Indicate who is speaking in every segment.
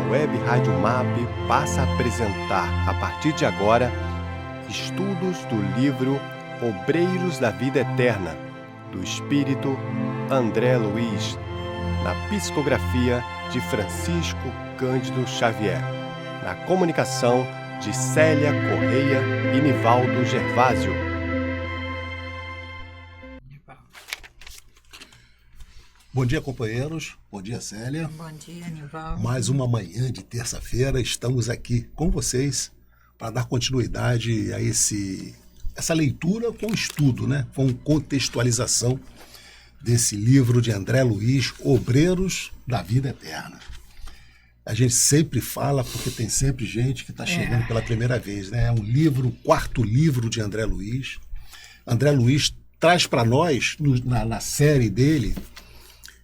Speaker 1: Web Rádio MAP passa a apresentar, a partir de agora, estudos do livro Obreiros da Vida Eterna, do espírito André Luiz, na psicografia de Francisco Cândido Xavier, na comunicação de Célia Correia e Nivaldo Gervásio.
Speaker 2: Bom dia, companheiros. Bom dia, Célia.
Speaker 3: Bom dia, Nivaldo.
Speaker 2: Mais uma manhã de terça-feira, estamos aqui com vocês para dar continuidade a essa leitura com estudo, né? Com contextualização desse livro de André Luiz, Obreiros da Vida Eterna. A gente sempre fala, porque tem sempre gente que está chegando pela primeira vez, né? É um livro, o quarto livro de André Luiz. André Luiz traz para nós, na série dele,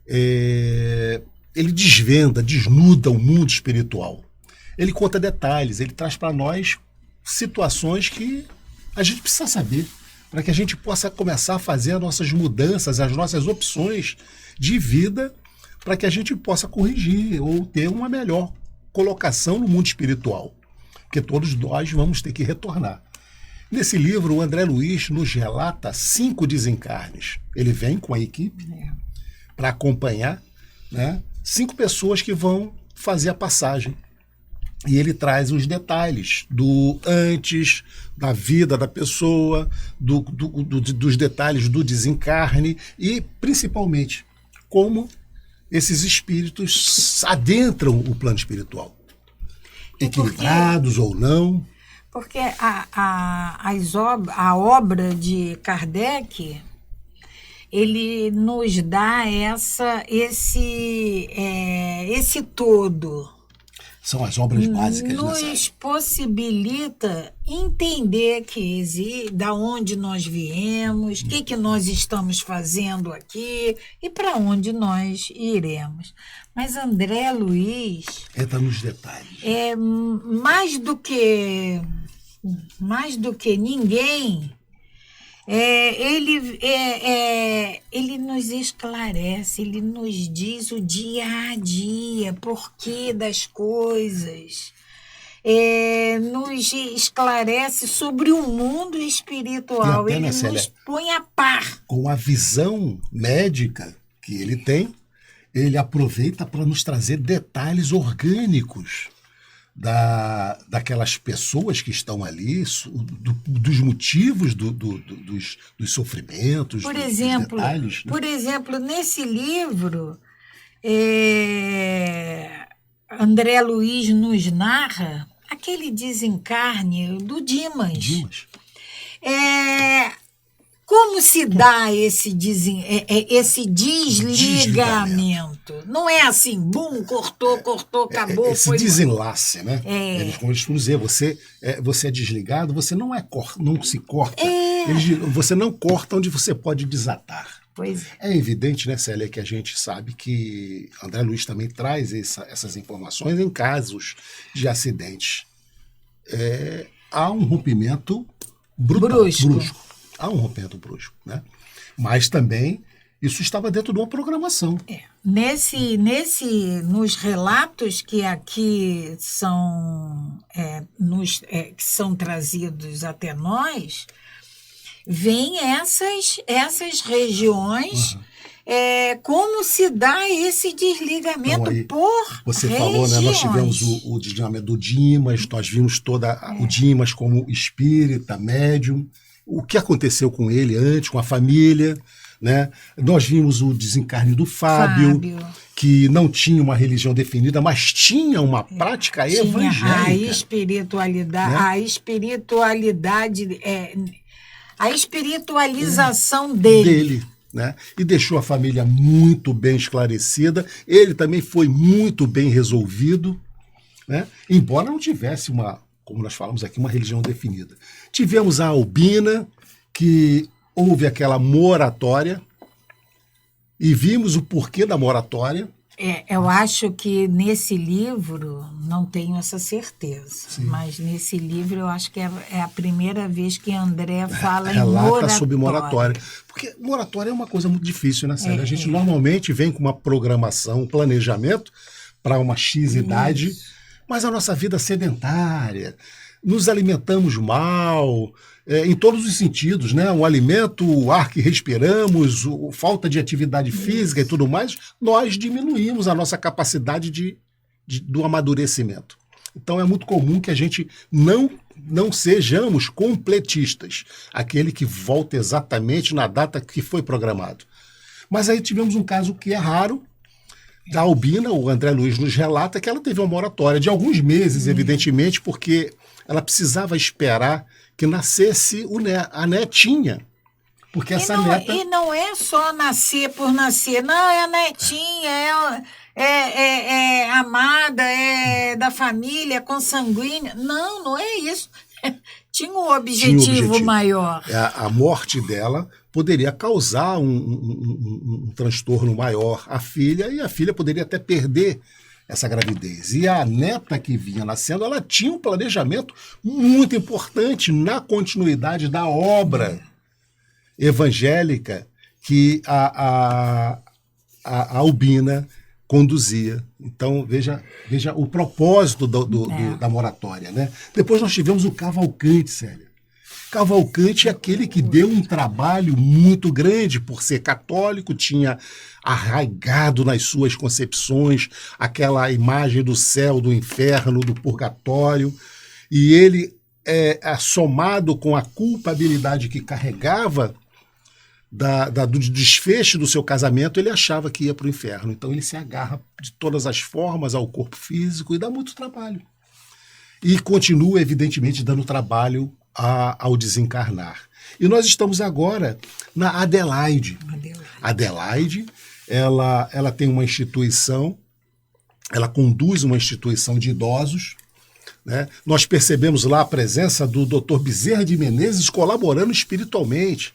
Speaker 2: ele desnuda o mundo espiritual. Ele conta detalhes, ele traz para nós situações que a gente precisa saber, para que a gente possa começar a fazer as nossas mudanças, as nossas opções de vida, para que a gente possa corrigir ou ter uma melhor colocação no mundo espiritual, porque todos nós vamos ter que retornar. Nesse livro, o André Luiz nos relata 5 desencarnes. Ele vem com a equipe para acompanhar, né, 5 pessoas que vão fazer a passagem. E ele traz os detalhes do antes, da vida da pessoa, dos detalhes do desencarne e, principalmente, como esses espíritos adentram o plano espiritual. Equilibrados ou não.
Speaker 3: Porque a obra de Kardec, ele nos dá esse todo.
Speaker 2: São as obras básicas.
Speaker 3: Nos possibilita entender da onde nós viemos, o que nós estamos fazendo aqui e para onde nós iremos. Mas André Luiz
Speaker 2: entra nos detalhes.
Speaker 3: Mais do que ninguém, ele nos esclarece, ele nos diz o dia a dia, porquê das coisas, nos esclarece sobre o mundo espiritual, ele nos põe a par.
Speaker 2: Com a visão médica que ele tem, ele aproveita para nos trazer detalhes orgânicos daquelas pessoas que estão ali, dos motivos dos sofrimentos, dos detalhes. Né?
Speaker 3: Por exemplo, nesse livro, André Luiz nos narra aquele desencarne do Dimas. Como se dá esse desligamento? Não é assim, bum, cortou, acabou.
Speaker 2: Esse desenlace, né? Eles costumam dizer, você é desligado, você não se corta. Você não corta onde você pode desatar.
Speaker 3: Pois
Speaker 2: é. É evidente, né, Célia, que a gente sabe que André Luiz também traz essas informações em casos de acidentes. Há um rompimento brusco. Há um rompimento brusco, né? Mas também isso estava dentro de uma programação.
Speaker 3: Nos relatos que aqui são trazidos até nós, vêm essas regiões. Como se dá esse desligamento então, aí, por
Speaker 2: você
Speaker 3: regiões.
Speaker 2: Falou, né? Nós tivemos o desligamento do Dimas, nós vimos o Dimas como espírita, médium. O que aconteceu com ele antes, com a família, né? Nós vimos o desencarne do Fábio, que não tinha uma religião definida, mas tinha uma prática evangélica.
Speaker 3: A espiritualização dele.
Speaker 2: Né? E deixou a família muito bem esclarecida. Ele também foi muito bem resolvido, né? Embora não tivesse como nós falamos aqui, uma religião definida. Tivemos a Albina, que houve aquela moratória, e vimos o porquê da moratória.
Speaker 3: Eu acho que nesse livro, não tenho essa certeza, mas nesse livro eu acho que é a primeira vez que André fala em moratória.
Speaker 2: Sobre moratória. Porque moratória é uma coisa muito difícil, né, Célia? A gente normalmente vem com uma programação, um planejamento, para uma X idade, mas a nossa vida sedentária, nos alimentamos mal, em todos os sentidos, né? O alimento, o ar que respiramos, falta de atividade física e tudo mais, nós diminuímos a nossa capacidade do amadurecimento. Então é muito comum que a gente não sejamos completistas, aquele que volta exatamente na data que foi programado. Mas aí tivemos um caso que é raro, da Albina. O André Luiz nos relata que ela teve uma moratória de alguns meses, evidentemente, porque ela precisava esperar que nascesse a netinha. Porque essa neta...
Speaker 3: E não é só nascer por nascer, não, é a netinha, é amada, é da família, consanguínea. Não é isso. Tinha um objetivo maior.
Speaker 2: A morte dela poderia causar um transtorno maior à filha, e a filha poderia até perder essa gravidez. E a neta que vinha nascendo, ela tinha um planejamento muito importante na continuidade da obra evangélica que a Albina conduzia. Então, veja o propósito da moratória, né? Depois nós tivemos o Cavalcante, Célia. Cavalcante é aquele que deu um trabalho muito grande por ser católico, tinha arraigado nas suas concepções aquela imagem do céu, do inferno, do purgatório, e ele, somado com a culpabilidade que carregava do desfecho do seu casamento, ele achava que ia para o inferno. Então ele se agarra de todas as formas ao corpo físico e dá muito trabalho. E continua, evidentemente, dando trabalho ao desencarnar. E nós estamos agora na Adelaide. Adelaide, ela tem uma instituição, ela conduz uma instituição de idosos, né? Nós percebemos lá a presença do Dr. Bezerra de Menezes colaborando espiritualmente.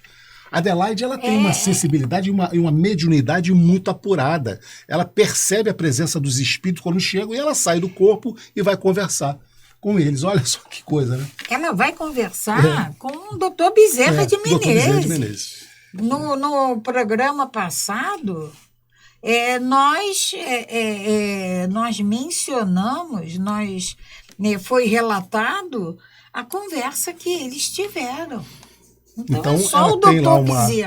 Speaker 2: Adelaide, ela tem uma sensibilidade e uma mediunidade muito apurada. Ela percebe a presença dos espíritos quando chegam, e ela sai do corpo e vai conversar com eles. Olha só que coisa, né?
Speaker 3: Ela vai conversar com o Dr. Bezerra de Menezes.
Speaker 2: Dr. Bezerra de Menezes.
Speaker 3: No programa passado, nós mencionamos, foi relatado a conversa que eles tiveram. Então é só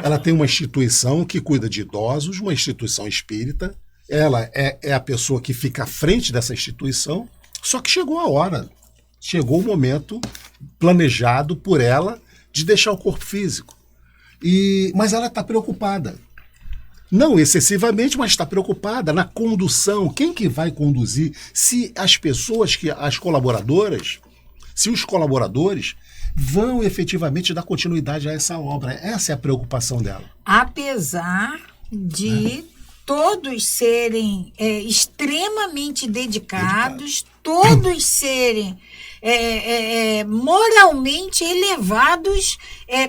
Speaker 2: ela tem uma instituição que cuida de idosos, uma instituição espírita. Ela é a pessoa que fica à frente dessa instituição, só que chegou a hora. Chegou o momento planejado por ela de deixar o corpo físico. Mas ela está preocupada. Não excessivamente, mas está preocupada na condução. Quem que vai conduzir? Se as pessoas, as colaboradoras, se os colaboradores vão efetivamente dar continuidade a essa obra. Essa é a preocupação dela.
Speaker 3: Apesar de todos serem extremamente dedicados, todos serem moralmente elevados,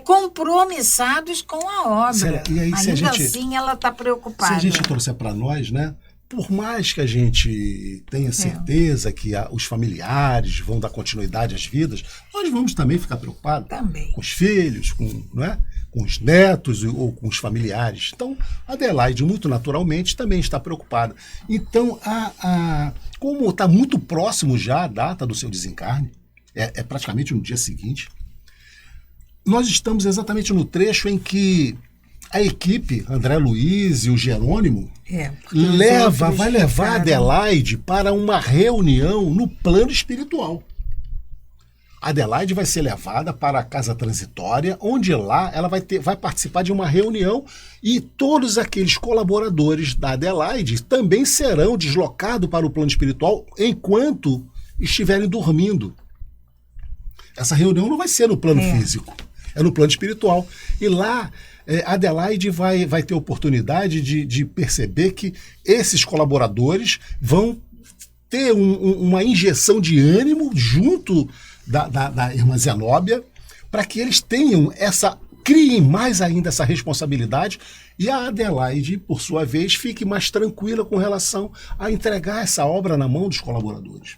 Speaker 3: compromissados com a obra.
Speaker 2: E aí,
Speaker 3: ainda assim, ela está preocupada.
Speaker 2: Se a gente trouxer para nós, né? Por mais que a gente tenha certeza que os familiares vão dar continuidade às vidas, nós vamos também ficar preocupados com os filhos, com os netos ou com os familiares. Então, a Adelaide, muito naturalmente, também está preocupada. Então, como está muito próximo já a data do seu desencarne, é praticamente no dia seguinte, nós estamos exatamente no trecho em que a equipe, André Luiz e o Jerônimo, vai levar a Adelaide para uma reunião no plano espiritual. A Adelaide vai ser levada para a casa transitória, onde lá ela vai participar de uma reunião, e todos aqueles colaboradores da Adelaide também serão deslocados para o plano espiritual enquanto estiverem dormindo. Essa reunião não vai ser no plano físico, é no plano espiritual. E lá Adelaide vai ter oportunidade de perceber que esses colaboradores vão ter uma injeção de ânimo junto da irmã Zenóbia, para que eles criem mais ainda essa responsabilidade, e a Adelaide, por sua vez, fique mais tranquila com relação a entregar essa obra na mão dos colaboradores.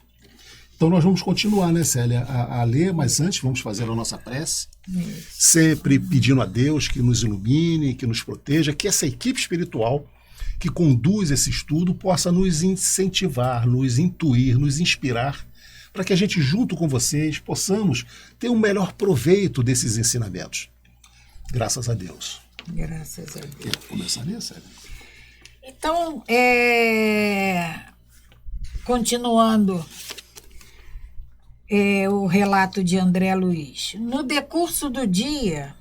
Speaker 2: Então nós vamos continuar, né, Célia, a ler, mas antes vamos fazer a nossa prece, sempre pedindo a Deus que nos ilumine, que nos proteja, que essa equipe espiritual que conduz esse estudo possa nos incentivar, nos intuir, nos inspirar, para que a gente, junto com vocês, possamos ter um melhor proveito desses ensinamentos. Graças a Deus.
Speaker 3: Graças a Deus.
Speaker 2: Quer começar nisso, Célia?
Speaker 3: Então, continuando o relato de André Luiz. No decurso do dia,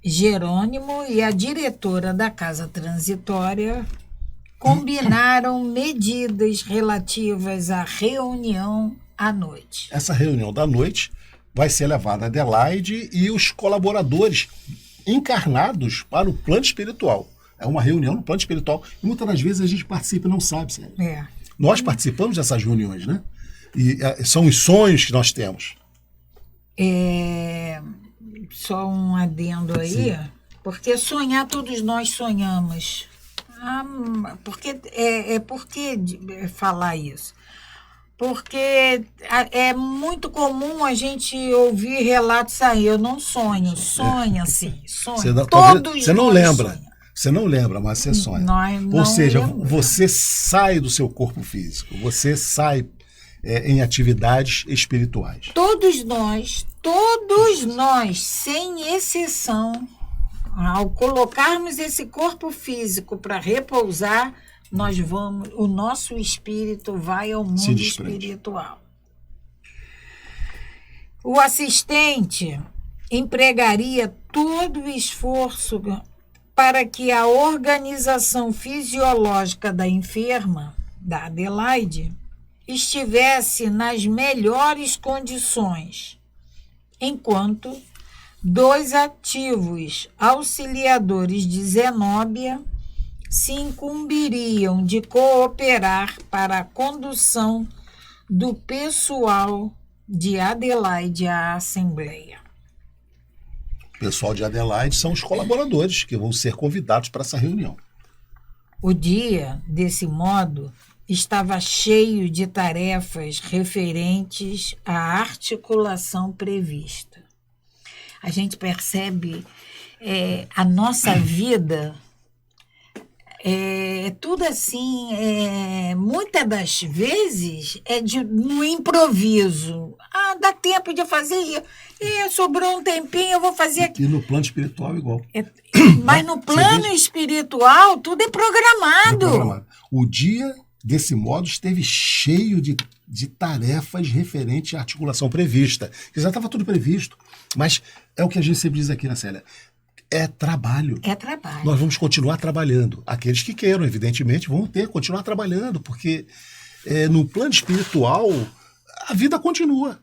Speaker 3: Jerônimo e a diretora da Casa Transitória combinaram medidas relativas à reunião à noite.
Speaker 2: Essa reunião da noite vai ser levada a Adelaide e os colaboradores encarnados para o plano espiritual. É uma reunião no plano espiritual. E muitas das vezes a gente participa e não sabe, Célia. Nós participamos dessas reuniões, né? E são os sonhos que nós temos.
Speaker 3: Só um adendo aí, sim, porque sonhar todos nós sonhamos. Por que falar isso? Porque é muito comum a gente ouvir relatos aí, eu não sonho, sonha sim, sonha.
Speaker 2: Você não lembra. Você não lembra, mas você sonha. Ou seja, você sai do seu corpo físico, você sai em atividades espirituais.
Speaker 3: Todos nós, sem exceção, ao colocarmos esse corpo físico para repousar, o nosso espírito vai ao mundo espiritual. O assistente empregaria todo o esforço para que a organização fisiológica da enferma, da Adelaide, estivesse nas melhores condições, enquanto 2 ativos auxiliadores de Zenóbia se incumbiriam de cooperar para a condução do pessoal de Adelaide à Assembleia.
Speaker 2: O pessoal de Adelaide são os colaboradores que vão ser convidados para essa reunião.
Speaker 3: O dia, desse modo, estava cheio de tarefas referentes à articulação prevista. A gente percebe a nossa vida, tudo assim, muitas das vezes no improviso. Dá tempo de fazer, sobrou um tempinho, eu vou fazer aqui.
Speaker 2: E no plano espiritual igual.
Speaker 3: Mas no plano espiritual, tudo é programado.
Speaker 2: O dia, desse modo, esteve cheio de tarefas referentes à articulação prevista. Já estava tudo previsto. Mas é o que a gente sempre diz aqui, né, Célia? É trabalho.
Speaker 3: É trabalho.
Speaker 2: Nós vamos continuar trabalhando. Aqueles que queiram, evidentemente, vão continuar trabalhando, porque no plano espiritual a vida continua.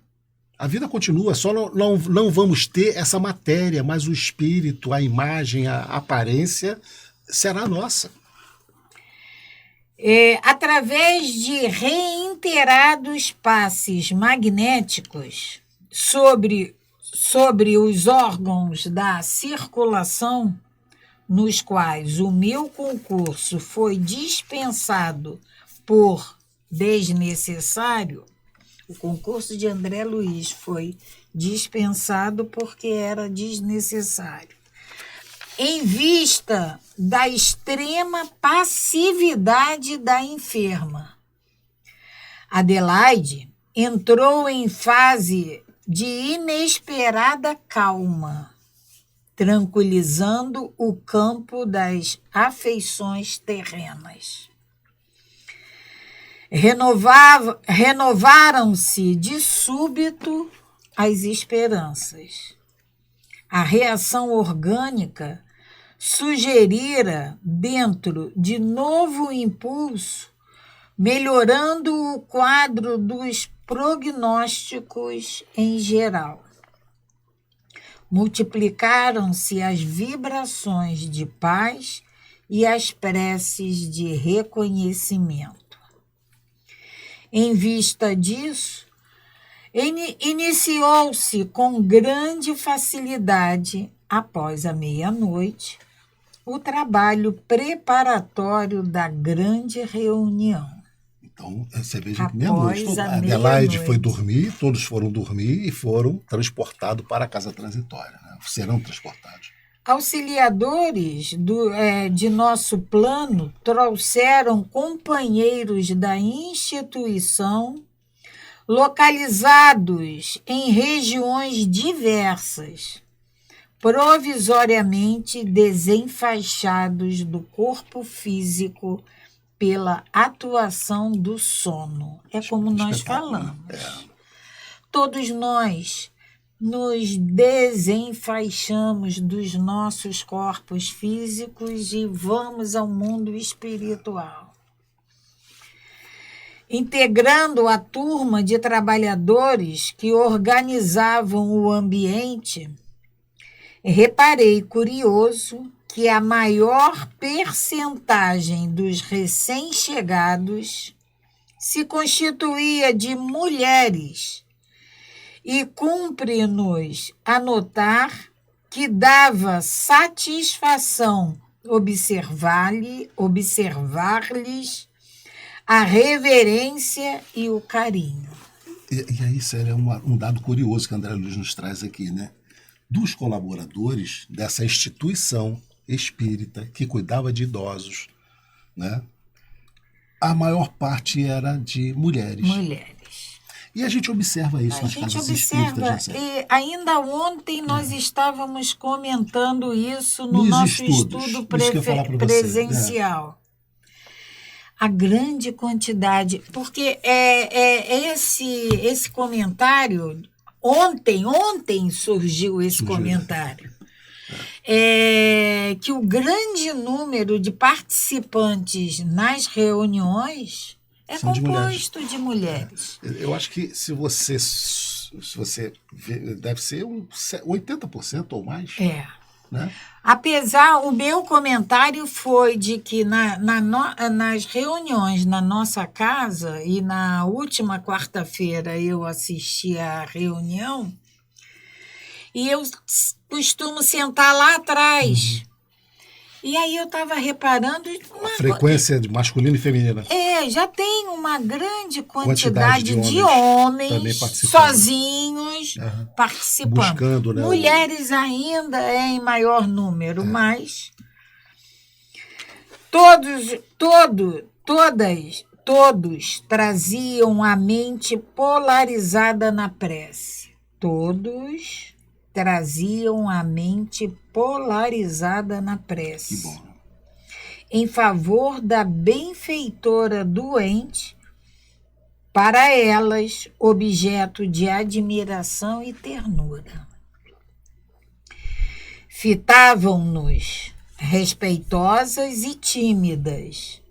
Speaker 2: A vida continua, só não vamos ter essa matéria, mas o espírito, a imagem, a aparência será nossa.
Speaker 3: Através de reiterados passes magnéticos sobre os órgãos da circulação, nos quais o meu concurso foi dispensado por desnecessário, o concurso de André Luiz foi dispensado porque era desnecessário. Em vista da extrema passividade da enferma, Adelaide entrou em fase de inesperada calma, tranquilizando o campo das afeições terrenas. Renovaram-se de súbito as esperanças. A reação orgânica sugerira, dentro de novo impulso, melhorando o quadro dos prognósticos em geral. Multiplicaram-se as vibrações de paz e as preces de reconhecimento. Em vista disso, iniciou-se com grande facilidade, após a meia-noite, o trabalho preparatório da grande reunião.
Speaker 2: Então, você veja que meia-noite, a Adelaide foi dormir, todos foram dormir e foram transportados para a casa transitória, né? Serão transportados.
Speaker 3: auxiliadores de nosso plano trouxeram companheiros da instituição localizados em regiões diversas, provisoriamente desenfaixados do corpo físico pela atuação do sono. É como nós falamos. Todos nós nos desenfaixamos dos nossos corpos físicos e vamos ao mundo espiritual. Integrando a turma de trabalhadores que organizavam o ambiente, reparei, curioso, que a maior percentagem dos recém-chegados se constituía de mulheres, e cumpre-nos anotar que dava satisfação observar-lhes a reverência e o carinho.
Speaker 2: E aí, Célia, é um dado curioso que André Luiz nos traz aqui, né? Dos colaboradores dessa instituição espírita que cuidava de idosos, né? A maior parte era de mulheres. E a gente observa isso nas casas espíritas.
Speaker 3: E ainda ontem nós estávamos comentando isso no nosso estudo presencial. A grande quantidade, porque esse comentário, ontem surgiu esse comentário, que o grande número de participantes nas reuniões é composto de mulheres.
Speaker 2: Eu acho que se você vê, deve ser 80% ou mais. Né?
Speaker 3: Apesar, o meu comentário foi de que nas reuniões na nossa casa, e na última quarta-feira eu assisti à reunião, e eu costumo sentar lá atrás. E aí eu estava reparando...
Speaker 2: A frequência de masculina e feminina.
Speaker 3: Já tem uma grande quantidade de homens sozinhos participando.
Speaker 2: Buscando, né?
Speaker 3: Mulheres ainda em maior número, mas todos traziam a mente polarizada na prece. Todos traziam a mente polarizada na prece.
Speaker 2: Que bom.
Speaker 3: Em favor da benfeitora doente, para elas objeto de admiração e ternura. Fitavam-nos respeitosas e tímidas,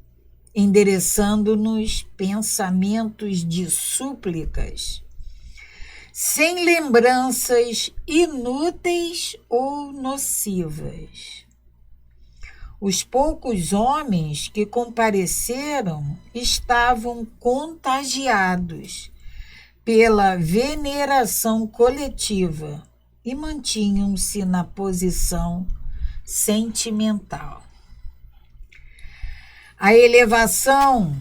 Speaker 3: endereçando-nos pensamentos de súplicas, sem lembranças inúteis ou nocivas. Os poucos homens que compareceram estavam contagiados pela veneração coletiva e mantinham-se na posição sentimental. A elevação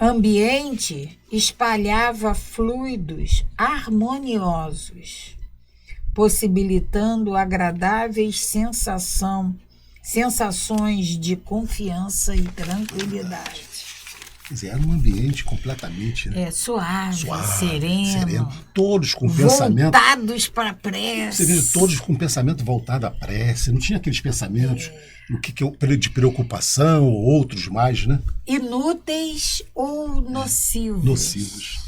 Speaker 3: ambiente espalhava fluidos harmoniosos, possibilitando agradáveis sensações de confiança e tranquilidade.
Speaker 2: Quer dizer, era um ambiente completamente
Speaker 3: suave, sereno.
Speaker 2: Todos com pensamento...
Speaker 3: voltados para a prece.
Speaker 2: Você vê, todos com pensamento voltado à prece. Não tinha aqueles pensamentos de preocupação, ou outros mais, né?
Speaker 3: Inúteis ou nocivos.
Speaker 2: Nocivos.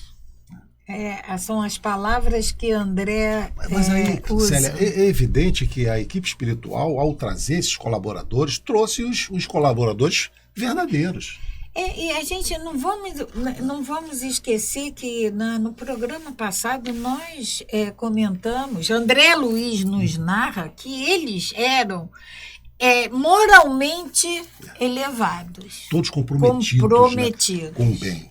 Speaker 3: São as palavras que André
Speaker 2: Mas aí,
Speaker 3: usa.
Speaker 2: Célia, é evidente que a equipe espiritual, ao trazer esses colaboradores, trouxe os colaboradores verdadeiros.
Speaker 3: E a gente não vamos esquecer que no programa passado nós comentamos, André Luiz nos narra que eles eram moralmente elevados.
Speaker 2: Todos comprometidos. Né, com o bem.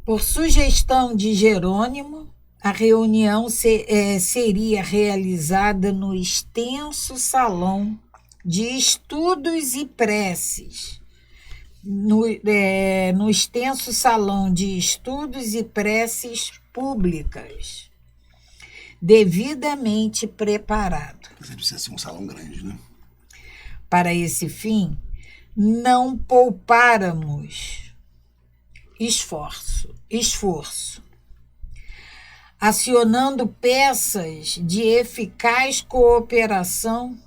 Speaker 3: Por sugestão de Jerônimo, a reunião seria realizada no extenso salão de estudos e preces, no extenso salão de estudos e preces públicas, devidamente preparado.
Speaker 2: Mas precisa ser um salão grande, né?
Speaker 3: Para esse fim, não poupáramos esforço, acionando peças de eficaz cooperação,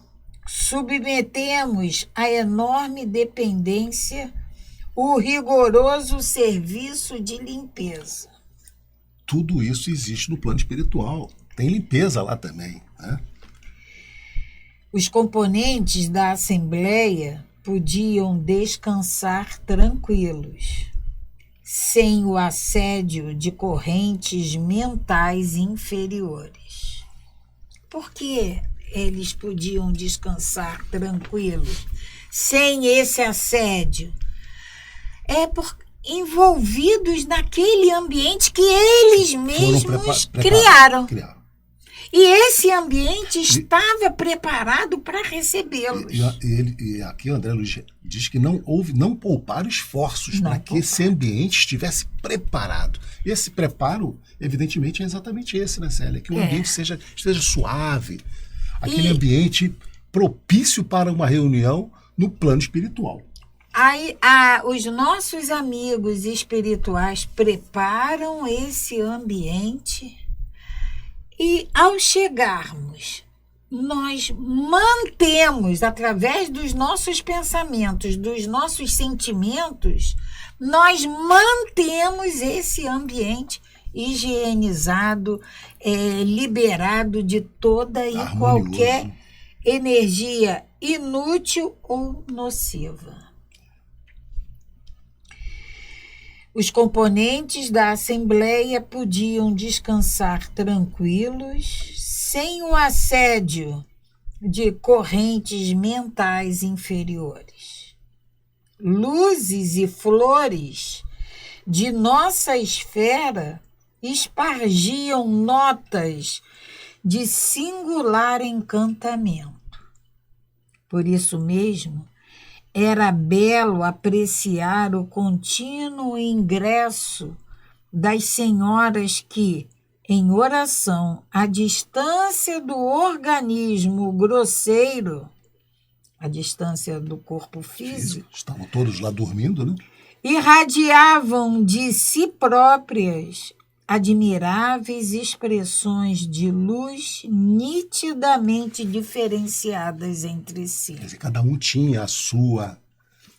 Speaker 3: submetemos à enorme dependência o rigoroso serviço de limpeza.
Speaker 2: Tudo isso existe no plano espiritual. Tem limpeza lá também, né?
Speaker 3: Os componentes da Assembleia podiam descansar tranquilos, sem o assédio de correntes mentais inferiores. Por que eles podiam descansar tranquilos, sem esse assédio? Envolvidos naquele ambiente que eles mesmos criaram. E esse ambiente estava preparado para recebê-los.
Speaker 2: E aqui o André Luiz diz que não poupar esforços para que esse ambiente estivesse preparado. Esse preparo, evidentemente, é exatamente esse, né, Célia? Que o ambiente esteja suave, aquele ambiente propício para uma reunião no plano espiritual.
Speaker 3: Aí, os nossos amigos espirituais preparam esse ambiente e, ao chegarmos, nós mantemos, através dos nossos pensamentos, dos nossos sentimentos, nós mantemos esse ambiente higienizado, liberado de toda e qualquer energia inútil ou nociva. Os componentes da Assembleia podiam descansar tranquilos, sem o assédio de correntes mentais inferiores. Luzes e flores de nossa esfera espargiam notas de singular encantamento. Por isso mesmo, era belo apreciar o contínuo ingresso das senhoras que, em oração à distância do organismo grosseiro, à distância do corpo físico,
Speaker 2: estavam todos lá dormindo, né?
Speaker 3: Irradiavam de si próprias admiráveis expressões de luz nitidamente diferenciadas entre si.
Speaker 2: Quer dizer, cada um tinha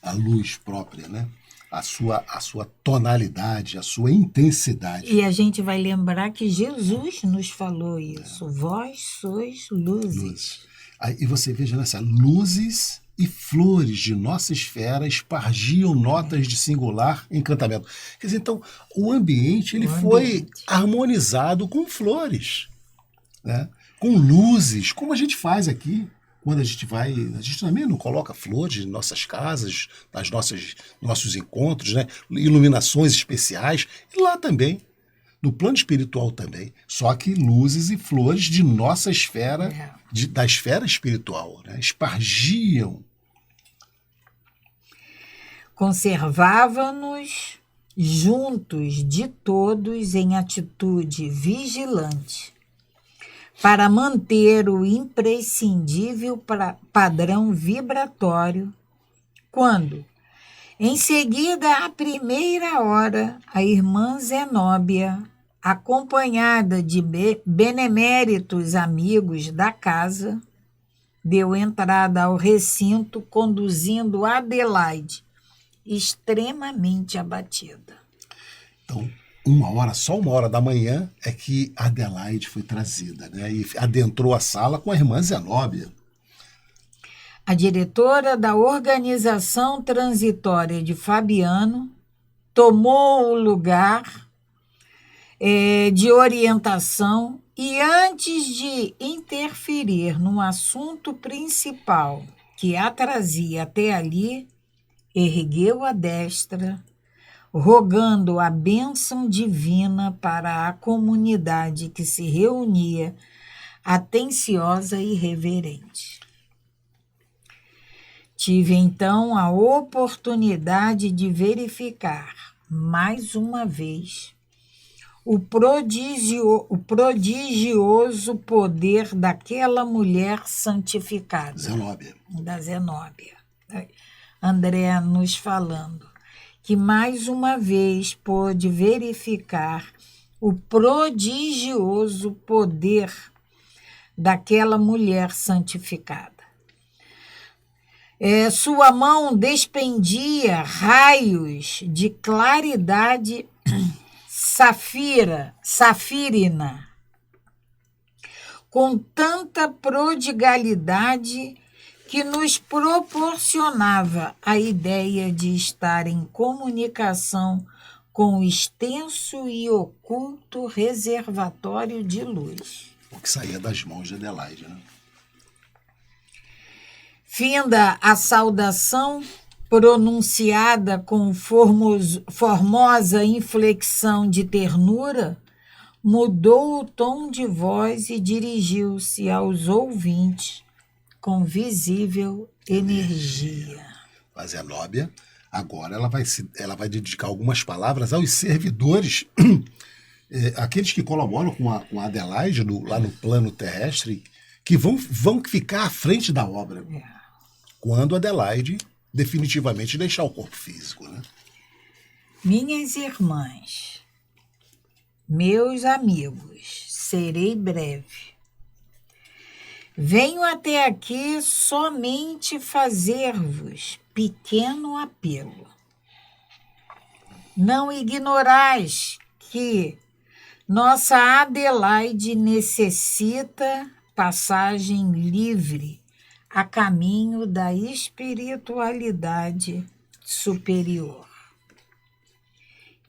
Speaker 2: a luz própria, né? A sua tonalidade, a sua intensidade.
Speaker 3: E a gente vai lembrar que Jesus nos falou isso. Vós sois luzes.
Speaker 2: Aí, e você veja nessa luzes e flores de nossa esfera espargiam notas de singular encantamento. Quer dizer, então, o ambiente foi harmonizado com flores, né? Com luzes, como a gente faz aqui. Quando a gente também não coloca flores em nossas casas, nossos encontros, né? Iluminações especiais, e lá também, no plano espiritual também, só que luzes e flores de nossa esfera, da esfera espiritual, né? Espargiam.
Speaker 3: Conservava-nos juntos de todos em atitude vigilante, para manter o imprescindível padrão vibratório, quando, em seguida à primeira hora, a irmã Zenóbia, acompanhada de beneméritos amigos da casa, deu entrada ao recinto conduzindo Adelaide, extremamente abatida.
Speaker 2: Então, só uma hora da manhã é que Adelaide foi trazida, né? E adentrou a sala com a irmã Zenóbia.
Speaker 3: A diretora da organização transitória de Fabiano tomou o lugar de orientação e, antes de interferir no assunto principal que a trazia até ali, ergueu a destra, rogando a bênção divina para a comunidade que se reunia, atenciosa e reverente. Tive então a oportunidade de verificar, mais uma vez, o prodigioso poder daquela mulher santificada.
Speaker 2: Zenóbia.
Speaker 3: Da Zenóbia. André nos falando que mais uma vez pôde verificar o prodigioso poder daquela mulher santificada. Sua mão despendia raios de claridade safirina, com tanta prodigalidade que nos proporcionava a ideia de estar em comunicação com o extenso e oculto reservatório de luz.
Speaker 2: O que saía das mãos de Adelaide, né?
Speaker 3: Finda a saudação, pronunciada com formosa inflexão de ternura, mudou o tom de voz e dirigiu-se aos ouvintes com visível energia.
Speaker 2: A Zenóbia, agora ela vai dedicar algumas palavras aos servidores, aqueles que colaboram com a Adelaide lá no plano terrestre, que vão ficar à frente da obra. Quando Adelaide definitivamente deixar o corpo físico, né?
Speaker 3: Minhas irmãs, meus amigos, serei breve. Venho até aqui somente fazer-vos pequeno apelo. Não ignorais que nossa Adelaide necessita passagem livre a caminho da espiritualidade superior.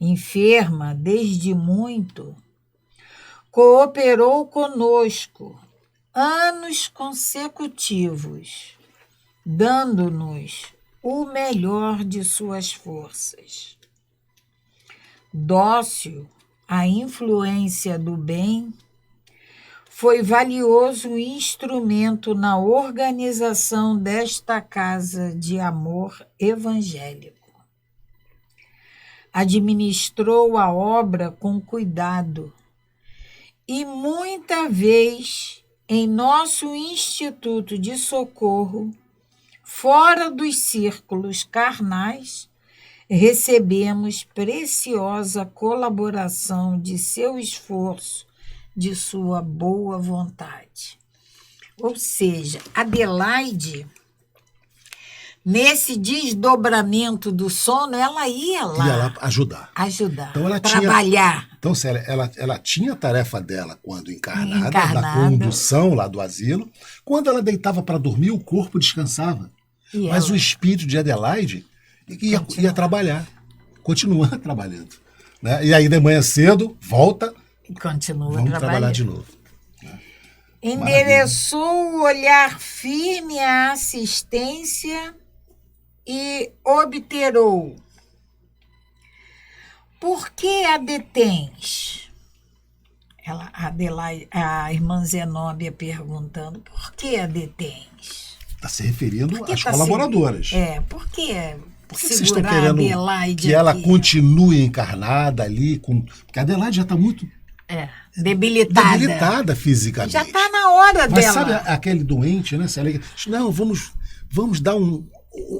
Speaker 3: Enferma desde muito, cooperou conosco anos consecutivos, dando-nos o melhor de suas forças. Dócil à influência do bem, foi valioso instrumento na organização desta casa de amor evangélico. Administrou a obra com cuidado e muita vez em nosso Instituto de Socorro, fora dos círculos carnais, recebemos preciosa colaboração de seu esforço, de sua boa vontade. Ou seja, Adelaide, nesse desdobramento do sono, ela ia lá
Speaker 2: ajudar.
Speaker 3: Então ela trabalhar.
Speaker 2: Então, Célia, ela tinha a tarefa dela quando encarnada, na condução lá do asilo. Quando ela deitava para dormir, o corpo descansava. Mas o espírito de Adelaide ia trabalhar, continua trabalhando. Né? E aí, de manhã cedo, volta.
Speaker 3: Vamos
Speaker 2: trabalhar de novo. Né?
Speaker 3: Endereçou o olhar firme à assistência e obterou. Por que a detens? A irmã Zenóbia perguntando, por que a detens?
Speaker 2: Está se referindo às colaboradoras.
Speaker 3: Por que?
Speaker 2: Por que vocês estão querendo que ela continue encarnada ali? Porque a Adelaide já está muito
Speaker 3: debilitada
Speaker 2: fisicamente.
Speaker 3: Já está na hora
Speaker 2: Mas
Speaker 3: dela.
Speaker 2: Sabe aquele doente, né? Não, vamos dar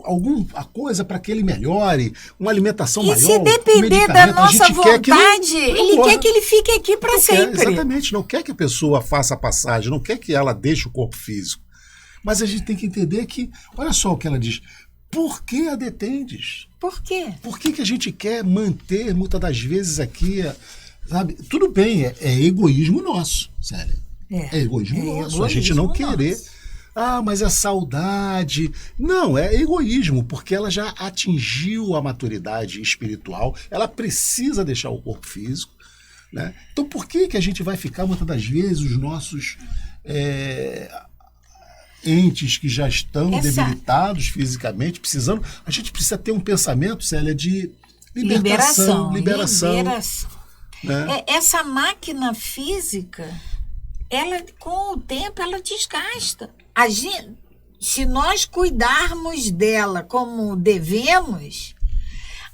Speaker 2: alguma coisa para que ele melhore, uma alimentação maior.
Speaker 3: E se depender da nossa vontade, ele quer que ele fique aqui para sempre.
Speaker 2: Exatamente, não quer que a pessoa faça a passagem, não quer que ela deixe o corpo físico. Mas a gente tem que entender que, olha só o que ela diz, por que a detendes?
Speaker 3: Por quê?
Speaker 2: Por que a gente quer manter, muitas das vezes aqui, sabe? Tudo bem, é egoísmo nosso, sério. É egoísmo nosso, a gente não querer. Mas é saudade. Não, é egoísmo, porque ela já atingiu a maturidade espiritual, ela precisa deixar o corpo físico. Né? Então por que a gente vai ficar, muitas das vezes, os nossos entes que já estão debilitados fisicamente, precisando... A gente precisa ter um pensamento, Célia, de liberação. Né?
Speaker 3: Essa máquina física, ela, com o tempo, ela desgasta. Se nós cuidarmos dela como devemos,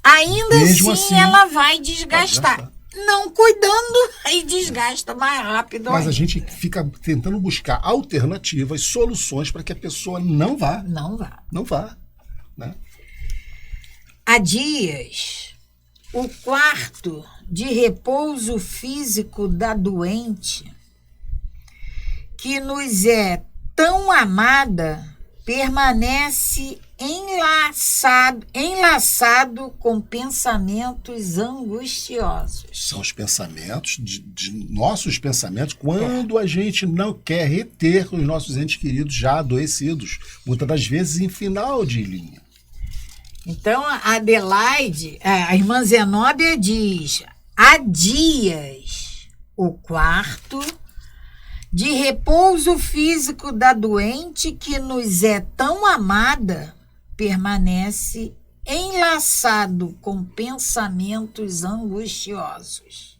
Speaker 3: ainda assim ela vai desgastar. não cuidando, aí desgasta mais rápido.
Speaker 2: Mas a
Speaker 3: ainda.
Speaker 2: gente fica tentando buscar alternativas, soluções para que a pessoa não vá.
Speaker 3: Não vá.
Speaker 2: Não vá. Né?
Speaker 3: Há dias, o quarto de repouso físico da doente, que nos é tão amada, permanece enlaçado com pensamentos angustiosos.
Speaker 2: São os pensamentos, nossos pensamentos, quando a gente não quer reter os nossos entes queridos já adoecidos, muitas das vezes em final de linha.
Speaker 3: Então, a Adelaide, a irmã Zenóbia diz: há dias, o quarto de repouso físico da doente que nos é tão amada permanece enlaçado com pensamentos angustiosos.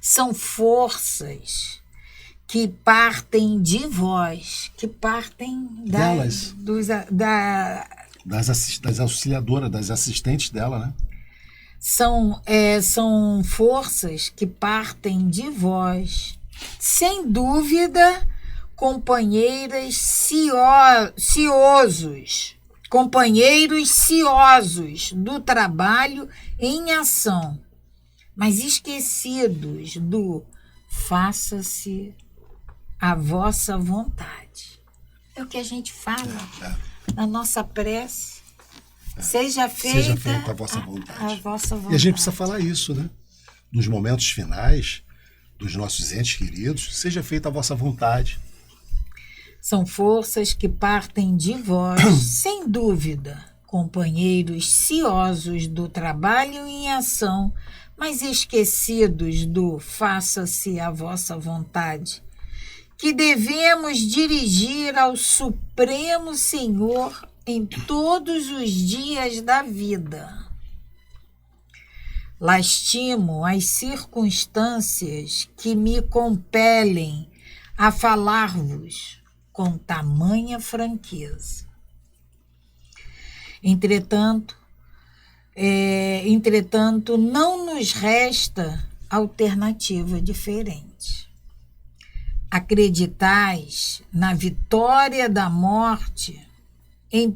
Speaker 3: São forças que partem de vós, que partem
Speaker 2: Delas.
Speaker 3: das
Speaker 2: Das auxiliadoras, das assistentes dela, né?
Speaker 3: São forças que partem de vós. Sem dúvida, companheiros ciosos do trabalho em ação, mas esquecidos do faça-se a vossa vontade. É o que a gente fala na nossa prece. Seja feita
Speaker 2: a vossa vontade.
Speaker 3: a vossa vontade.
Speaker 2: E a gente precisa falar isso, né? Nos momentos finais dos nossos entes queridos, seja feita a vossa vontade.
Speaker 3: São forças que partem de vós, sem dúvida, companheiros ciosos do trabalho em ação, mas esquecidos do faça-se a vossa vontade, que devemos dirigir ao Supremo Senhor em todos os dias da vida. Lastimo as circunstâncias que me compelem a falar-vos com tamanha franqueza. Entretanto, não nos resta alternativa diferente. Acreditais na vitória da morte em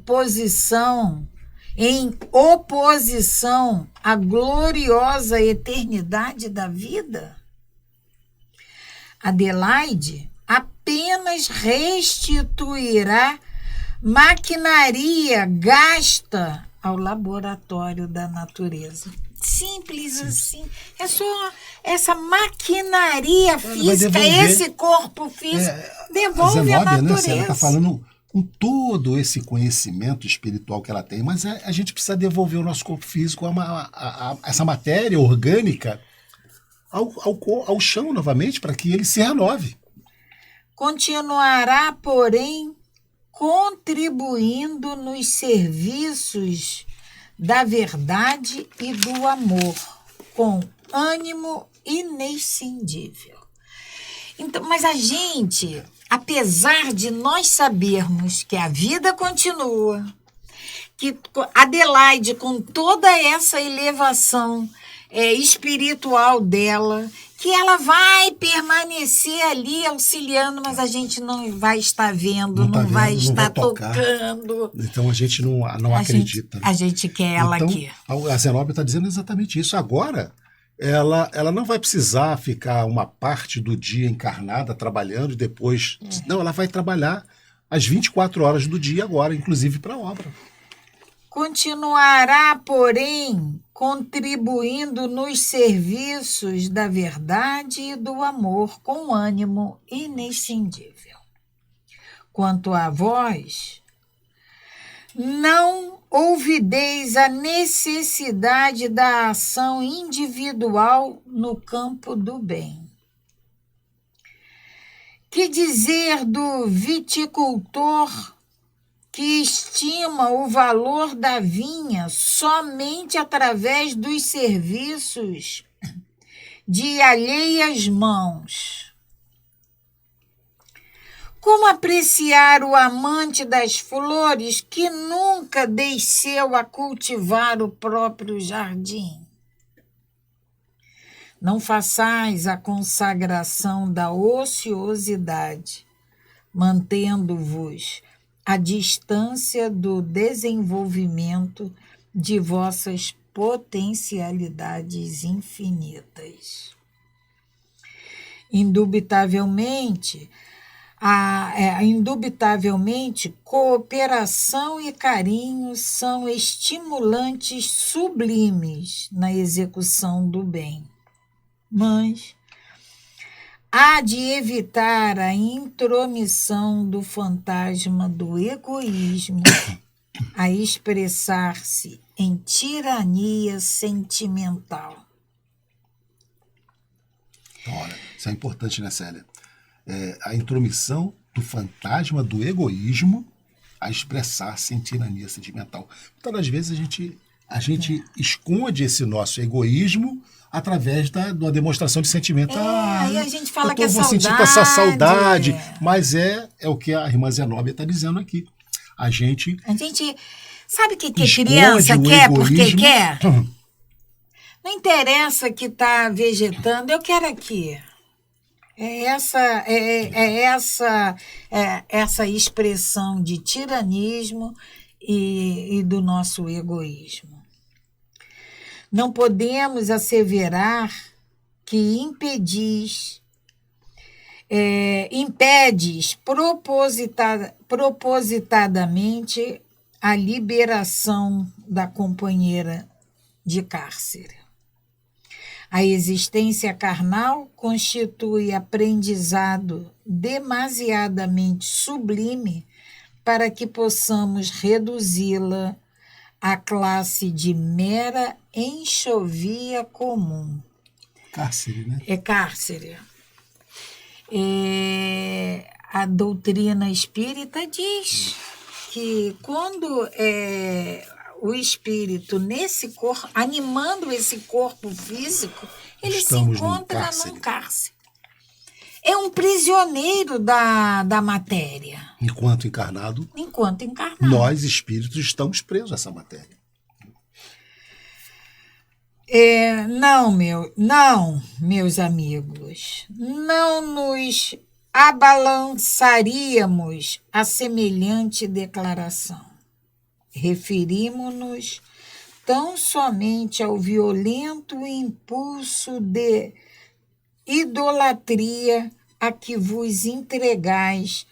Speaker 3: oposição à gloriosa eternidade da vida? Adelaide apenas restituirá maquinaria gasta ao laboratório da natureza. Simples assim. É só essa maquinaria física, esse corpo físico, devolve a natureza.
Speaker 2: Né? Ela está falando com todo esse conhecimento espiritual que ela tem, mas a gente precisa devolver o nosso corpo físico, essa matéria orgânica, ao chão novamente, para que ele se renove.
Speaker 3: Continuará, porém, contribuindo nos serviços da verdade e do amor, com ânimo inescindível. Então, mas a gente, apesar de nós sabermos que a vida continua, que Adelaide, com toda essa elevação espiritual dela, que ela vai permanecer ali auxiliando, mas a gente não vai estar vendo, não vai estar tocando.
Speaker 2: Então a gente não acredita.
Speaker 3: A gente quer ela
Speaker 2: então,
Speaker 3: aqui.
Speaker 2: A Zenóbia está dizendo exatamente isso. Agora, ela não vai precisar ficar uma parte do dia encarnada, trabalhando, e depois... Não, ela vai trabalhar as 24 horas do dia agora, inclusive para a obra.
Speaker 3: Continuará, porém, contribuindo nos serviços da verdade e do amor com ânimo inescindível. Quanto a vós, não ouvideis a necessidade da ação individual no campo do bem. Que dizer do viticultor que estima o valor da vinha somente através dos serviços de alheias mãos? Como apreciar o amante das flores que nunca desceu a cultivar o próprio jardim? Não façais a consagração da ociosidade, mantendo-vos à distância do desenvolvimento de vossas potencialidades infinitas. Indubitavelmente, cooperação e carinho são estimulantes sublimes na execução do bem. Mas há de evitar a intromissão do fantasma do egoísmo a expressar-se em tirania sentimental.
Speaker 2: Olha, isso é importante, né, Célia? A intromissão do fantasma do egoísmo a expressar-se em tirania sentimental. Muitas das vezes a gente esconde esse nosso egoísmo através da demonstração de sentimento.
Speaker 3: Aí a gente fala que é
Speaker 2: vou
Speaker 3: saudade.
Speaker 2: sentir essa saudade. Mas é o que a irmã Zenóbia está dizendo aqui. A gente
Speaker 3: sabe o que criança quer porque quer? Não interessa que está vegetando, eu quero aqui. Essa expressão de tiranismo e do nosso egoísmo. Não podemos asseverar que impedes propositadamente a liberação da companheira de cárcere. A existência carnal constitui aprendizado demasiadamente sublime para que possamos reduzi-la à classe de mera enxovia comum.
Speaker 2: Cárcere, né?
Speaker 3: É cárcere. A doutrina espírita diz que quando o espírito nesse corpo, animando esse corpo físico, ele
Speaker 2: Estamos
Speaker 3: se encontra
Speaker 2: num
Speaker 3: cárcere. É um prisioneiro da matéria.
Speaker 2: Enquanto encarnado, nós, espíritos, estamos presos a essa matéria.
Speaker 3: Não, meus amigos, não nos abalançaríamos a semelhante declaração. Referimos-nos tão somente ao violento impulso de idolatria a que vos entregais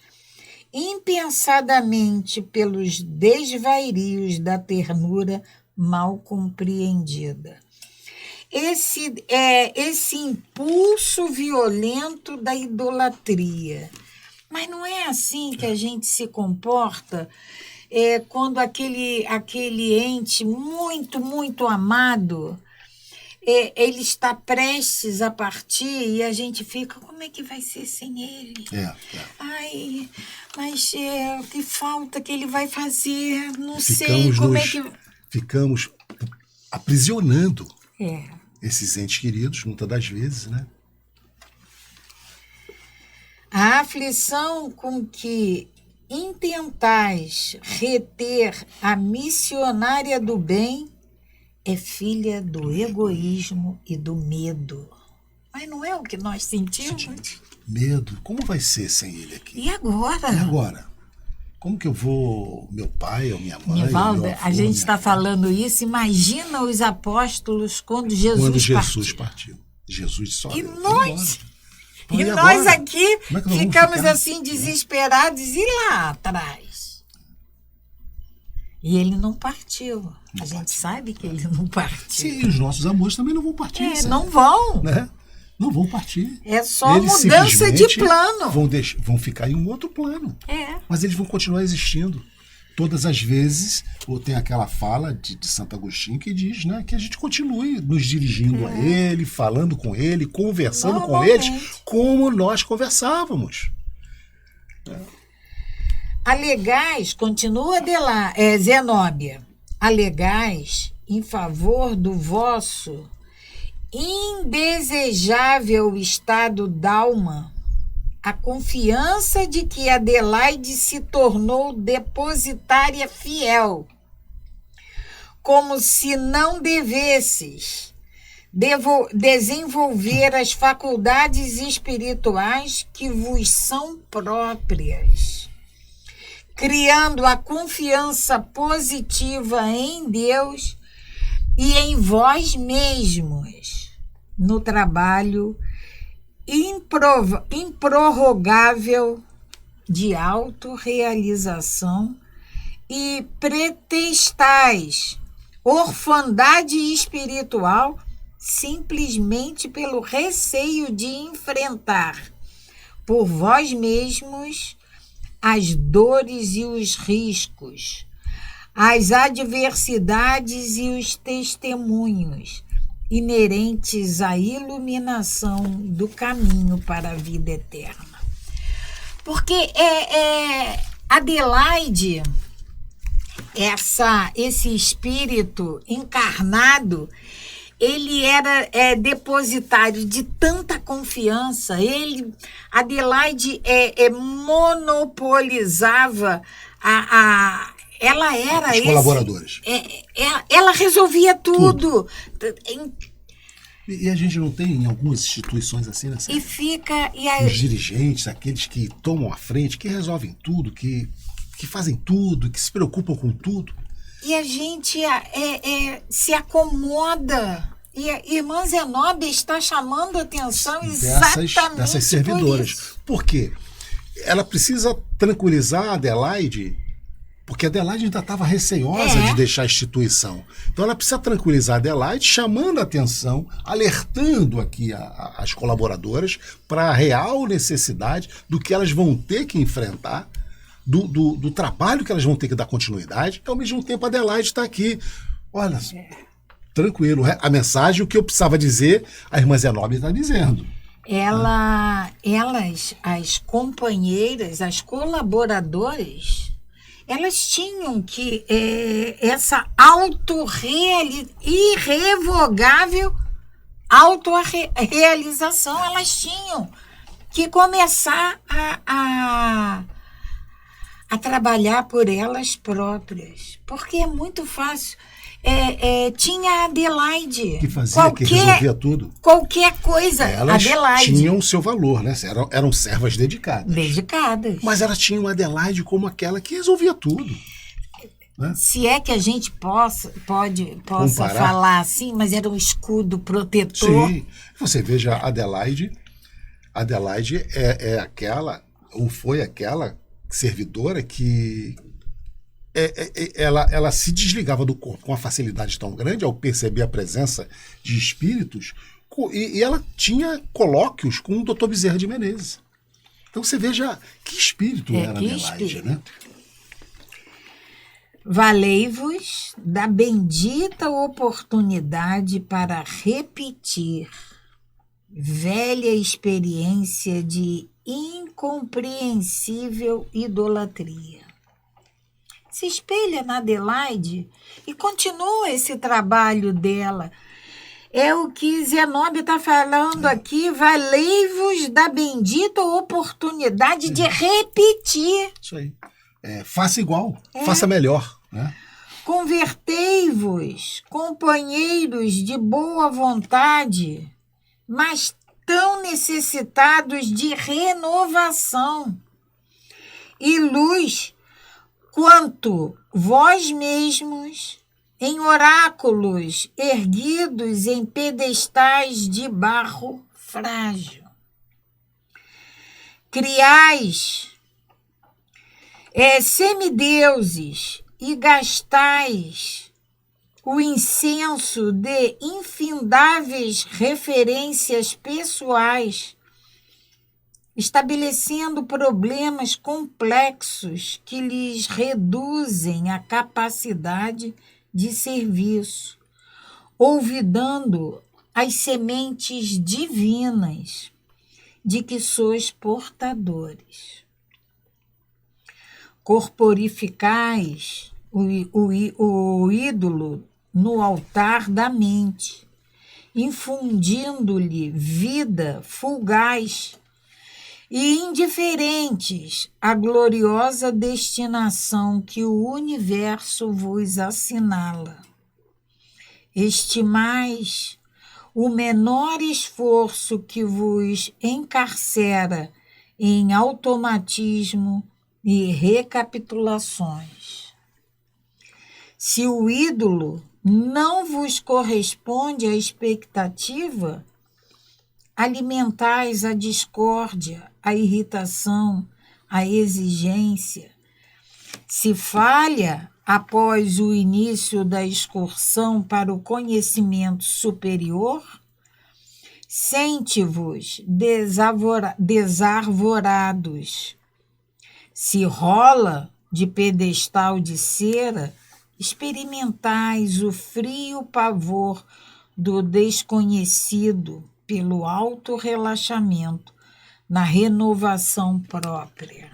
Speaker 3: impensadamente pelos desvairios da ternura mal compreendida. Esse impulso violento da idolatria. Mas não é assim que a gente se comporta quando aquele ente muito, muito amado, ele está prestes a partir e a gente fica, como é que vai ser sem ele? Ai, mas que falta que ele vai fazer? Não sei como é que...
Speaker 2: Ficamos aprisionando esses entes queridos, muitas das vezes, né?
Speaker 3: A aflição com que intentais reter a missionária do bem é filha do egoísmo e do medo. Mas não é o que nós sentimos?
Speaker 2: Medo. Como vai ser sem ele aqui?
Speaker 3: E agora?
Speaker 2: Como que eu vou, meu pai ou minha mãe?
Speaker 3: Nivaldo, a gente está falando isso, imagina os apóstolos quando Jesus partiu.
Speaker 2: Jesus só.
Speaker 3: E nós aqui ficamos assim desesperados e lá atrás. E ele não partiu. A gente sabe que ele não partiu.
Speaker 2: Sim, os nossos amores também não vão partir.
Speaker 3: Não vão.
Speaker 2: Né? Não vão partir.
Speaker 3: É só mudança de plano.
Speaker 2: Vão ficar em um outro plano. Mas eles vão continuar existindo. Todas as vezes, tem aquela fala de Santo Agostinho que diz, né, que a gente continue nos dirigindo a ele, falando com ele, conversando com eles, como nós conversávamos.
Speaker 3: Alegais, continua Zenóbia, alegais em favor do vosso indesejável estado d'alma, a confiança de que Adelaide se tornou depositária fiel, como se não devesses desenvolver as faculdades espirituais que vos são próprias, criando a confiança positiva em Deus e em vós mesmos, no trabalho improrrogável de autorrealização, e pretestais orfandade espiritual simplesmente pelo receio de enfrentar por vós mesmos as dores e os riscos, as adversidades e os testemunhos inerentes à iluminação do caminho para a vida eterna. Porque Adelaide, esse espírito encarnado, ele era depositário de tanta confiança. Adelaide monopolizava ela era
Speaker 2: os colaboradores.
Speaker 3: Ela resolvia tudo.
Speaker 2: E a gente não tem em algumas instituições assim, né?
Speaker 3: Os
Speaker 2: dirigentes, aqueles que tomam a frente, que resolvem tudo, que fazem tudo, que se preocupam com tudo.
Speaker 3: E a gente se acomoda. E a irmã Zenóbia está chamando a atenção exatamente
Speaker 2: dessas servidoras. Por quê? Ela precisa tranquilizar a Adelaide, porque a Adelaide ainda estava receosa de deixar a instituição. Então ela precisa tranquilizar a Adelaide, chamando a atenção, alertando aqui as colaboradoras para a real necessidade do que elas vão ter que enfrentar, do trabalho que elas vão ter que dar continuidade, e ao mesmo tempo a Adelaide está aqui. Olha, tranquilo, a mensagem, o que eu precisava dizer, a irmã Zenóbia está dizendo.
Speaker 3: As companheiras, as colaboradoras, elas tinham que essa irrevogável autorrealização, elas tinham que começar a trabalhar por elas próprias, porque é muito fácil. Tinha a Adelaide.
Speaker 2: Que fazia, que resolvia tudo.
Speaker 3: Qualquer coisa,
Speaker 2: elas
Speaker 3: Adelaide.
Speaker 2: Tinham o seu valor, né? Eram servas dedicadas.
Speaker 3: Mas
Speaker 2: elas tinham a Adelaide como aquela que resolvia tudo. Né?
Speaker 3: Se é que a gente possa falar assim, mas era um escudo protetor.
Speaker 2: Sim. Você veja a Adelaide. A Adelaide é aquela, ou foi aquela servidora que ela se desligava do corpo com uma facilidade tão grande ao perceber a presença de espíritos, e ela tinha colóquios com o Dr. Bezerra de Menezes. Então você veja que espírito era a Adelaide, né?
Speaker 3: Valei-vos da bendita oportunidade para repetir velha experiência de incompreensível idolatria. Se espelha na Adelaide e continua esse trabalho dela. É o que Zenóbia está falando aqui. Valei-vos da bendita oportunidade de repetir.
Speaker 2: Isso aí. Faça igual, faça melhor. Né?
Speaker 3: Convertei-vos, companheiros de boa vontade, mas tão necessitados de renovação e luz quanto vós mesmos, em oráculos erguidos em pedestais de barro frágil. Criais semideuses e gastais o incenso de infindáveis referências pessoais, estabelecendo problemas complexos que lhes reduzem a capacidade de serviço, olvidando as sementes divinas de que sois portadores. Corporificais o ídolo no altar da mente, infundindo-lhe vida fugaz e indiferentes à gloriosa destinação que o universo vos assinala. Estimais o menor esforço que vos encarcera em automatismo e recapitulações. Se o ídolo não vos corresponde à expectativa, alimentais a discórdia, a irritação, a exigência. Se falha após o início da excursão para o conhecimento superior, sente-vos desarvorados. Se rola de pedestal de cera, experimentais o frio pavor do desconhecido pelo alto relaxamento na renovação própria.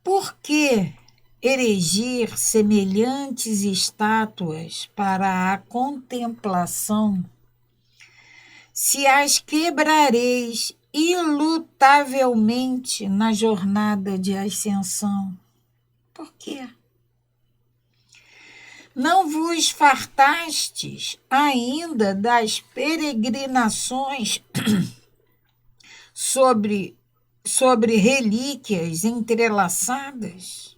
Speaker 3: Por que erigir semelhantes estátuas para a contemplação, se as quebrareis ilutavelmente na jornada de ascensão? Por quê? Não vos fartastes ainda das peregrinações sobre relíquias entrelaçadas?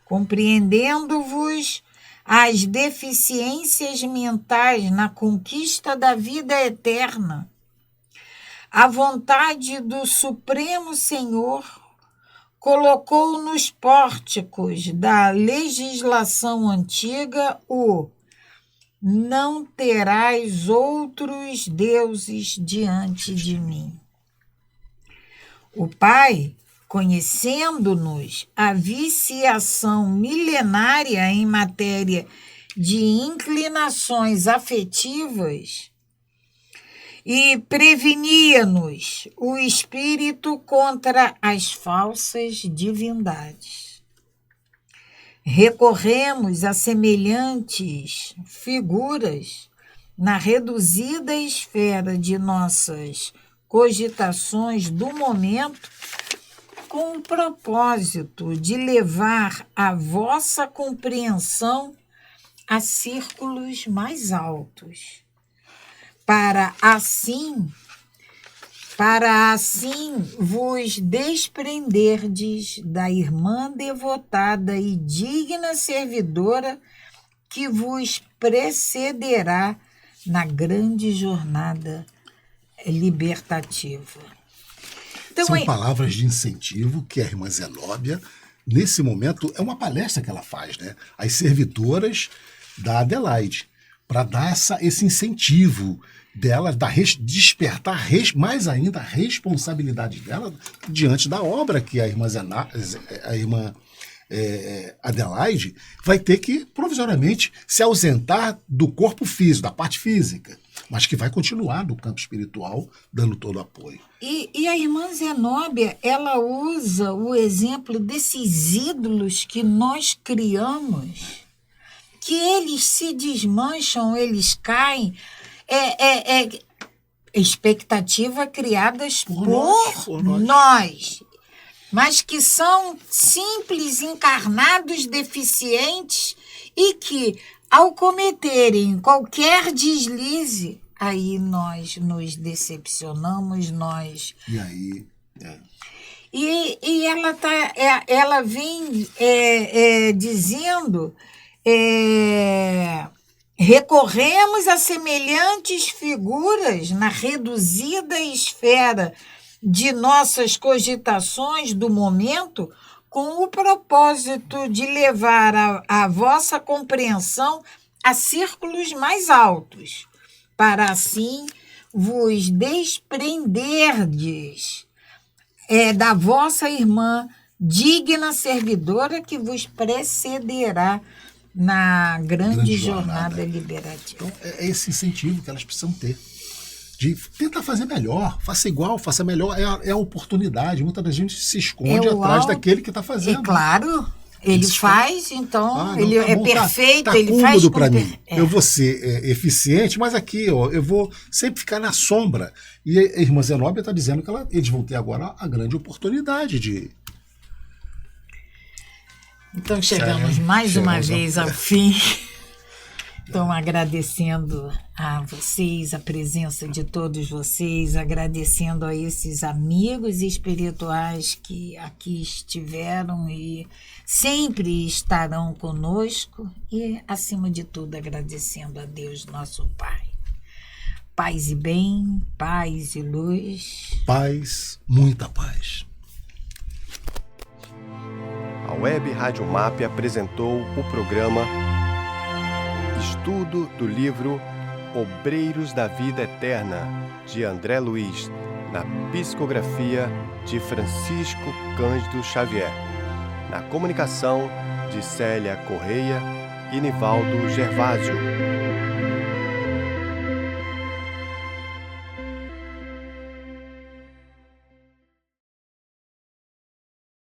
Speaker 3: Compreendendo-vos as deficiências mentais na conquista da vida eterna, a vontade do Supremo Senhor colocou nos pórticos da legislação antiga o não terás outros deuses diante de mim. O Pai, conhecendo-nos a viciação milenária em matéria de inclinações afetivas, e prevenia-nos o espírito contra as falsas divindades. Recorremos a semelhantes figuras na reduzida esfera de nossas cogitações do momento, com o propósito de levar a vossa compreensão a círculos mais altos, para assim vos desprenderdes da irmã devotada e digna servidora que vos precederá na grande jornada libertativa. Então,
Speaker 2: são palavras de incentivo que a irmã Zenóbia, nesse momento, é uma palestra que ela faz, né? As servidoras da Adelaide, para dar esse incentivo dela, despertar mais ainda a responsabilidade dela diante da obra que a irmã Adelaide vai ter que, provisoriamente, se ausentar do corpo físico, da parte física, mas que vai continuar no campo espiritual, dando todo o apoio.
Speaker 3: E a irmã Zenóbia, ela usa o exemplo desses ídolos que nós criamos, que eles se desmancham, eles caem, expectativa criadas por nós, mas que são simples encarnados deficientes e que, ao cometerem qualquer deslize, aí nós nos decepcionamos,
Speaker 2: E aí...
Speaker 3: E ela vem dizendo... recorremos a semelhantes figuras na reduzida esfera de nossas cogitações do momento, com o propósito de levar a vossa compreensão a círculos mais altos, para assim vos desprenderdes da vossa irmã digna servidora que vos precederá na grande jornada liberativa.
Speaker 2: Então, é esse incentivo que elas precisam ter. De tentar fazer melhor, faça igual, faça melhor. É a oportunidade. Muita da gente se esconde atrás daquele que está fazendo.
Speaker 3: Claro, ele faz, então, ele
Speaker 2: tá
Speaker 3: é
Speaker 2: bom,
Speaker 3: perfeito,
Speaker 2: tá
Speaker 3: ele faz
Speaker 2: para mim. Eu vou ser eficiente, mas aqui eu vou sempre ficar na sombra. E a irmã Zenóbia está dizendo que eles vão ter agora a grande oportunidade de...
Speaker 3: Então chegamos mais uma vez ao fim Então, agradecendo a vocês, a presença de todos vocês, agradecendo a esses amigos espirituais que aqui estiveram e sempre estarão conosco e, acima de tudo, agradecendo a Deus, nosso Pai. Paz e bem, paz e luz.
Speaker 2: Paz, muita paz.
Speaker 1: A Web Rádio MAP apresentou o programa Estudo do livro Obreiros da Vida Eterna, de André Luiz, na psicografia de Francisco Cândido Xavier. Na comunicação de Célia Correia e Nivaldo Gervásio.